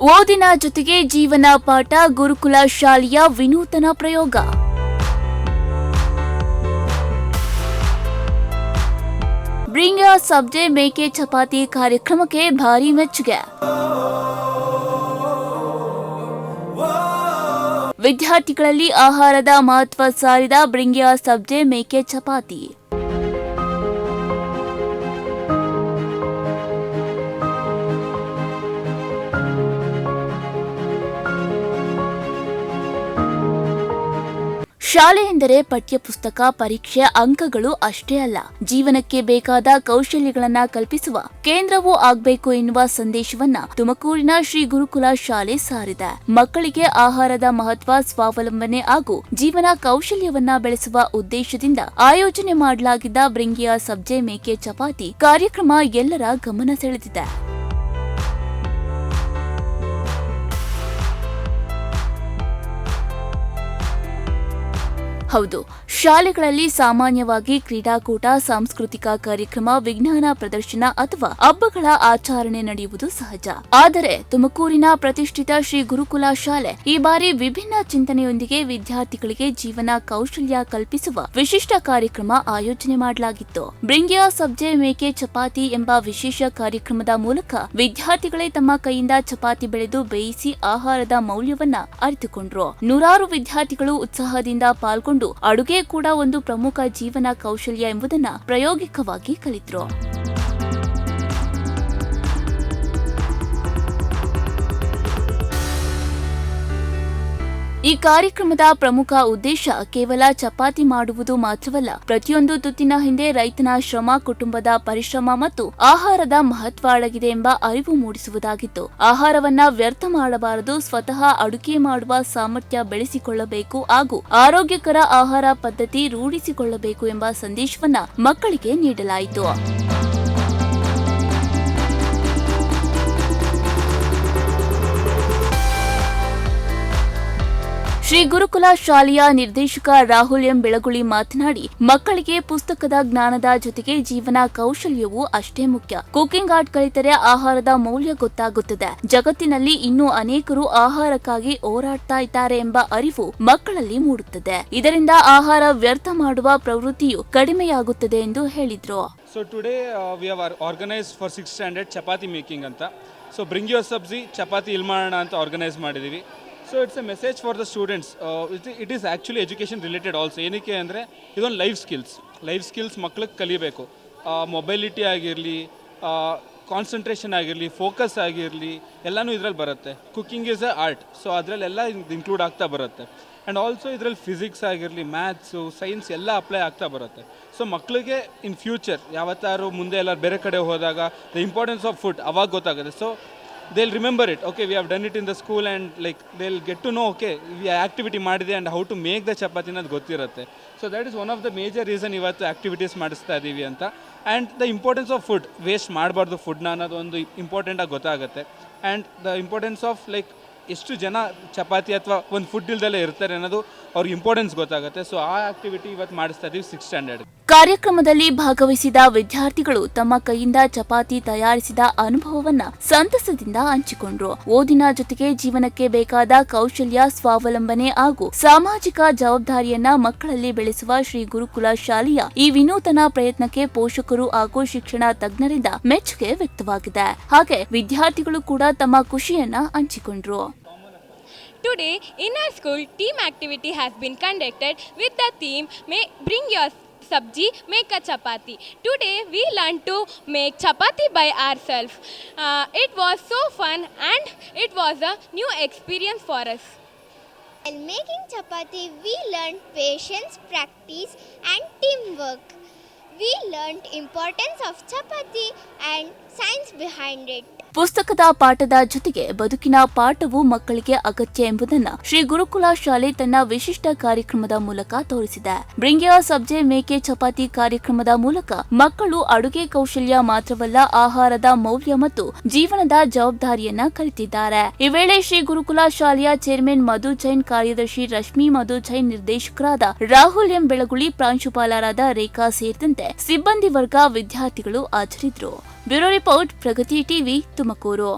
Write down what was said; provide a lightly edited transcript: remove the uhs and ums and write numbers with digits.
ಓದಿನ ಜೊತೆಗೆ ಜೀವನ ಪಾಠ ಗುರುಕುಲ ಶಾಲೆಯ ವಿನೂತನ ಪ್ರಯೋಗ. ಬ್ರಿಂಗ್ ಯೋರ್ ಸಬ್ಜೆಕ್ಟ್ ಮೇಕೆ ಚಪಾತಿ ಕಾರ್ಯಕ್ರಮಕ್ಕೆ ಭಾರಿ ಮೆಚ್ಚುಗೆ. ವಿದ್ಯಾರ್ಥಿಗಳಲ್ಲಿ ಆಹಾರದ ಮಹತ್ವ ಸಾರಿದ ಬ್ರಿಂಗ್ ಯೋರ್ ಸಬ್ಜೆಕ್ಟ್ ಮೇಕೆ ಚಪಾತಿ. ಶಾಲೆ ಎಂದರೆ ಪಠ್ಯಪುಸ್ತಕ, ಪರೀಕ್ಷೆ, ಅಂಕಗಳು ಅಷ್ಟೇ ಅಲ್ಲ, ಜೀವನಕ್ಕೆ ಬೇಕಾದ ಕೌಶಲ್ಯಗಳನ್ನ ಕಲ್ಪಿಸುವ ಕೇಂದ್ರವೂ ಆಗ್ಬೇಕು ಎನ್ನುವ ಸಂದೇಶವನ್ನ ತುಮಕೂರಿನ ಶ್ರೀ ಗುರುಕುಲ ಶಾಲೆ ಸಾರಿದೆ. ಮಕ್ಕಳಿಗೆ ಆಹಾರದ ಮಹತ್ವ, ಸ್ವಾವಲಂಬನೆ ಹಾಗೂ ಜೀವನ ಕೌಶಲ್ಯವನ್ನ ಬೆಳೆಸುವ ಉದ್ದೇಶದಿಂದ ಆಯೋಜನೆ ಮಾಡಲಾಗಿದ್ದ ಬ್ರಿಂಗ್ ಯೋರ್ ಸಬ್ಜೆಕ್ಟ್ ಮೇಕೆ ಚಪಾತಿ ಕಾರ್ಯಕ್ರಮ ಎಲ್ಲರ ಗಮನ ಸೆಳೆದಿದೆ. ಹೌದು, ಶಾಲೆಗಳಲ್ಲಿ ಸಾಮಾನ್ಯವಾಗಿ ಕ್ರೀಡಾಕೂಟ, ಸಾಂಸ್ಕೃತಿಕ ಕಾರ್ಯಕ್ರಮ, ವಿಜ್ಞಾನ ಪ್ರದರ್ಶನ ಅಥವಾ ಹಬ್ಬಗಳ ಆಚರಣೆ ನಡೆಯುವುದು ಸಹಜ. ಆದರೆ ತುಮಕೂರಿನ ಪ್ರತಿಷ್ಠಿತ ಶ್ರೀ ಗುರುಕುಲ ಶಾಲೆ ಈ ಬಾರಿ ವಿಭಿನ್ನ ಚಿಂತನೆಯೊಂದಿಗೆ ವಿದ್ಯಾರ್ಥಿಗಳಿಗೆ ಜೀವನ ಕೌಶಲ್ಯ ಕಲ್ಪಿಸುವ ವಿಶಿಷ್ಟ ಕಾರ್ಯಕ್ರಮ ಆಯೋಜನೆ ಮಾಡಲಾಗಿತ್ತು. ಬ್ರಿಂಗ್ ಯೋರ್ ಸಬ್ಜೆಕ್ಟ್ ಮೇಕೆ ಚಪಾತಿ ಎಂಬ ವಿಶೇಷ ಕಾರ್ಯಕ್ರಮದ ಮೂಲಕ ವಿದ್ಯಾರ್ಥಿಗಳೇ ತಮ್ಮ ಕೈಯಿಂದ ಚಪಾತಿ ಬೆಳೆದು ಬೇಯಿಸಿ ಆಹಾರದ ಮೌಲ್ಯವನ್ನ ಅರಿತುಕೊಂಡ್ರು. ನೂರಾರು ವಿದ್ಯಾರ್ಥಿಗಳು ಉತ್ಸಾಹದಿಂದ ಪಾಲ್ಗೊಂಡು ಅಡುಗೆ ಕೂಡ ಒಂದು ಪ್ರಮುಖ ಜೀವನ ಕೌಶಲ್ಯ ಎಂಬುದನ್ನು ಪ್ರಾಯೋಗಿಕವಾಗಿ ಕಲಿತರು. ಈ ಕಾರ್ಯಕ್ರಮದ ಪ್ರಮುಖ ಉದ್ದೇಶ ಕೇವಲ ಚಪಾತಿ ಮಾಡುವುದು ಮಾತ್ರವಲ್ಲ, ಪ್ರತಿಯೊಂದು ತುತ್ತಿನ ಹಿಂದೆ ರೈತನ ಶ್ರಮ, ಕುಟುಂಬದ ಪರಿಶ್ರಮ ಮತ್ತು ಆಹಾರದ ಮಹತ್ವ ಅಡಗಿದೆ ಎಂಬ ಅರಿವು ಮೂಡಿಸುವುದಾಗಿತ್ತು. ಆಹಾರವನ್ನ ವ್ಯರ್ಥ ಮಾಡಬಾರದು, ಸ್ವತಃ ಅಡುಗೆ ಮಾಡುವ ಸಾಮರ್ಥ್ಯ ಬೆಳೆಸಿಕೊಳ್ಳಬೇಕು ಹಾಗೂ ಆರೋಗ್ಯಕರ ಆಹಾರ ಪದ್ಧತಿ ರೂಢಿಸಿಕೊಳ್ಳಬೇಕು ಎಂಬ ಸಂದೇಶವನ್ನ ಮಕ್ಕಳಿಗೆ ನೀಡಲಾಯಿತು. ಶ್ರೀ ಗುರುಕುಲ ಶಾಲೆಯ ನಿರ್ದೇಶಕ ರಾಹುಲ್ ಎಂ ಬೆಳಗುಳಿ ಮಾತನಾಡಿ, ಮಕ್ಕಳಿಗೆ ಪುಸ್ತಕದ ಜ್ಞಾನದ ಜೊತೆಗೆ ಜೀವನ ಕೌಶಲ್ಯವೂ ಅಷ್ಟೇ ಮುಖ್ಯ. ಕುಕಿಂಗ್ ಆರ್ಟ್ ಕಲಿತರೆ ಆಹಾರದ ಮೌಲ್ಯ ಗೊತ್ತಾಗುತ್ತದೆ. ಜಗತ್ತಿನಲ್ಲಿ ಇನ್ನೂ ಅನೇಕರು ಆಹಾರಕ್ಕಾಗಿ ಹೋರಾಡ್ತಾ ಇದ್ದಾರೆ ಎಂಬ ಅರಿವು ಮಕ್ಕಳಲ್ಲಿ ಮೂಡುತ್ತದೆ. ಇದರಿಂದ ಆಹಾರ ವ್ಯರ್ಥ ಮಾಡುವ ಪ್ರವೃತ್ತಿಯು ಕಡಿಮೆಯಾಗುತ್ತದೆ ಎಂದು ಹೇಳಿದ್ರು. So today we have organized for 6th standard chapati making ಅಂತ. So bring your sabzi chapati ilmana ಅಂತ ಆರ್ಗನೈಸ್ ಮಾಡಿದೀವಿ. So it's A message for the students. It is actually education related also. ಏನಕ್ಕೆ ಅಂದರೆ ಇದೊಂದು ಲೈಫ್ ಸ್ಕಿಲ್ಸ್ ಮಕ್ಳಿಗೆ ಕಲಿಬೇಕು. ಮೊಬೈಲಿಟಿ ಆಗಿರಲಿ, concentration ಆಗಿರಲಿ, ಫೋಕಸ್ ಆಗಿರಲಿ, ಎಲ್ಲನೂ ಇದರಲ್ಲಿ ಬರುತ್ತೆ. Cooking is a art, so ಅದರಲ್ಲೆಲ್ಲ ಇನ್ಕ್ಲೂಡ್ ಆಗ್ತಾ ಬರುತ್ತೆ. ಆ್ಯಂಡ್ ಆಲ್ಸೋ ಇದರಲ್ಲಿ ಫಿಸಿಕ್ಸ್ ಆಗಿರಲಿ, ಮ್ಯಾಥ್ಸು, ಸೈನ್ಸ್ ಎಲ್ಲ ಅಪ್ಲೈ ಆಗ್ತಾ ಬರುತ್ತೆ. ಸೊ ಮಕ್ಕಳಿಗೆ ಇನ್ ಫ್ಯೂಚರ್ ಯಾವತ್ತಾರು ಮುಂದೆ ಎಲ್ಲ ಬೇರೆ ಕಡೆ ಹೋದಾಗ ದ ಇಂಪಾರ್ಟೆನ್ಸ್ ಆಫ್ ಫುಡ್ ಅವಾಗ ಗೊತ್ತಾಗುತ್ತೆ. So they'll remember it. Okay, we have done it in the school and like they'll get to know, okay, we activity ಮಾಡಿದೆ and how to make the chapati ಅನ್ನೋದು ಗೊತ್ತಿರುತ್ತೆ. So that is one of the major reason ಇವತ್ತು activities ಮಾಡಿಸ್ತಾ ಇದ್ದೀವಿ ಅಂತ. And the importance of food, waste ಮಾಡಬಾರ್ದು ಫುಡ್ನ ಅನ್ನೋದು ಒಂದು ಇಂಪಾರ್ಟೆಂಟಾಗಿ ಗೊತ್ತಾಗುತ್ತೆ. And the importance of like ಎಷ್ಟು ಜನ ಚಪಾತಿ ಅಥವಾ ಒಂದು ಫುಡ್ ಇಲ್ದಲ್ಲೇ ಇರ್ತಾರೆ ಅನ್ನೋದು ಅವ್ರಿಗೆ ಇಂಪಾರ್ಟೆನ್ಸ್ ಗೊತ್ತಾಗುತ್ತೆ. ಸೊ ಆ ಆಕ್ಟಿವಿಟಿ ಇವತ್ತು ಮಾಡಿಸ್ತಾ ಇದ್ದೀವಿ 6th ಸ್ಟ್ಯಾಂಡರ್ಡ್. ಕಾರ್ಯಕ್ರಮದಲ್ಲಿ ಭಾಗವಹಿಸಿದ ವಿದ್ಯಾರ್ಥಿಗಳು ತಮ್ಮ ಕೈಯಿಂದ ಚಪಾತಿ ತಯಾರಿಸಿದ ಅನುಭವವನ್ನ ಸಂತಸದಿಂದ ಹಂಚಿಕೊಂಡ್ರು. ಓದಿನ ಜೊತೆಗೆ ಜೀವನಕ್ಕೆ ಬೇಕಾದ ಕೌಶಲ್ಯ, ಸ್ವಾವಲಂಬನೆ ಹಾಗೂ ಸಾಮಾಜಿಕ ಜವಾಬ್ದಾರಿಯನ್ನ ಮಕ್ಕಳಲ್ಲಿ ಬೆಳೆಸುವ ಶ್ರೀ ಗುರುಕುಲ ಶಾಲೆಯ ಈ ವಿನೂತನ ಪ್ರಯತ್ನಕ್ಕೆ ಪೋಷಕರು ಹಾಗೂ ಶಿಕ್ಷಣ ತಜ್ಞರಿಂದ ಮೆಚ್ಚುಗೆ ವ್ಯಕ್ತವಾಗಿದೆ. ಹಾಗೆ ವಿದ್ಯಾರ್ಥಿಗಳು ಕೂಡ ತಮ್ಮ ಖುಷಿಯನ್ನ ಹಂಚಿಕೊಂಡ್ರು. Today in our school, team activity has been conducted with the theme Bring Your Sabji Make a Chapati. Today we learned to make chapati by ourselves. It was so fun and it was a new experience for us. While making chapati, we learned patience, practice and teamwork. We learned importance of chapati and science behind it. ಪುಸ್ತಕದ ಪಾಠದ ಜೊತೆಗೆ ಬದುಕಿನ ಪಾಠವು ಮಕ್ಕಳಿಗೆ ಅಗತ್ಯ ಎಂಬುದನ್ನು ಶ್ರೀ ಗುರುಕುಲ ಶಾಲೆ ತನ್ನ ವಿಶಿಷ್ಟ ಕಾರ್ಯಕ್ರಮದ ಮೂಲಕ ತೋರಿಸಿದೆ. ಬ್ರಿಂಗ್ ಯೋರ್ ಸಬ್ಜೆಕ್ಟ್ ಮೇಕೆ ಚಪಾತಿ ಕಾರ್ಯಕ್ರಮದ ಮೂಲಕ ಮಕ್ಕಳು ಅಡುಗೆ ಕೌಶಲ್ಯ ಮಾತ್ರವಲ್ಲ, ಆಹಾರದ ಮೌಲ್ಯ ಮತ್ತು ಜೀವನದ ಜವಾಬ್ದಾರಿಯನ್ನ ಕಲಿತಿದ್ದಾರೆ. ಈ ವೇಳೆ ಶ್ರೀ ಗುರುಕುಲ ಶಾಲೆಯ ಚೇರ್ಮನ್ ಮಧು ಜೈನ್, ಕಾರ್ಯದರ್ಶಿ ರಶ್ಮಿ ಮಧು ಜೈನ್, ನಿರ್ದೇಶಕರಾದ ರಾಹುಲ್ ಎಂ ಬೆಳಗುಳಿ, ಪ್ರಾಂಶುಪಾಲರಾದ ರೇಖಾ ಸೇರಿದಂತೆ ಸಿಬ್ಬಂದಿ ವರ್ಗ, ವಿದ್ಯಾರ್ಥಿಗಳು ಹಾಜರಿದ್ದರು. ಬ್ಯೂರೋ ರಿಪೋರ್ಟ್, ಪ್ರಗತಿ ಟಿವಿ, ತುಮಕೂರು.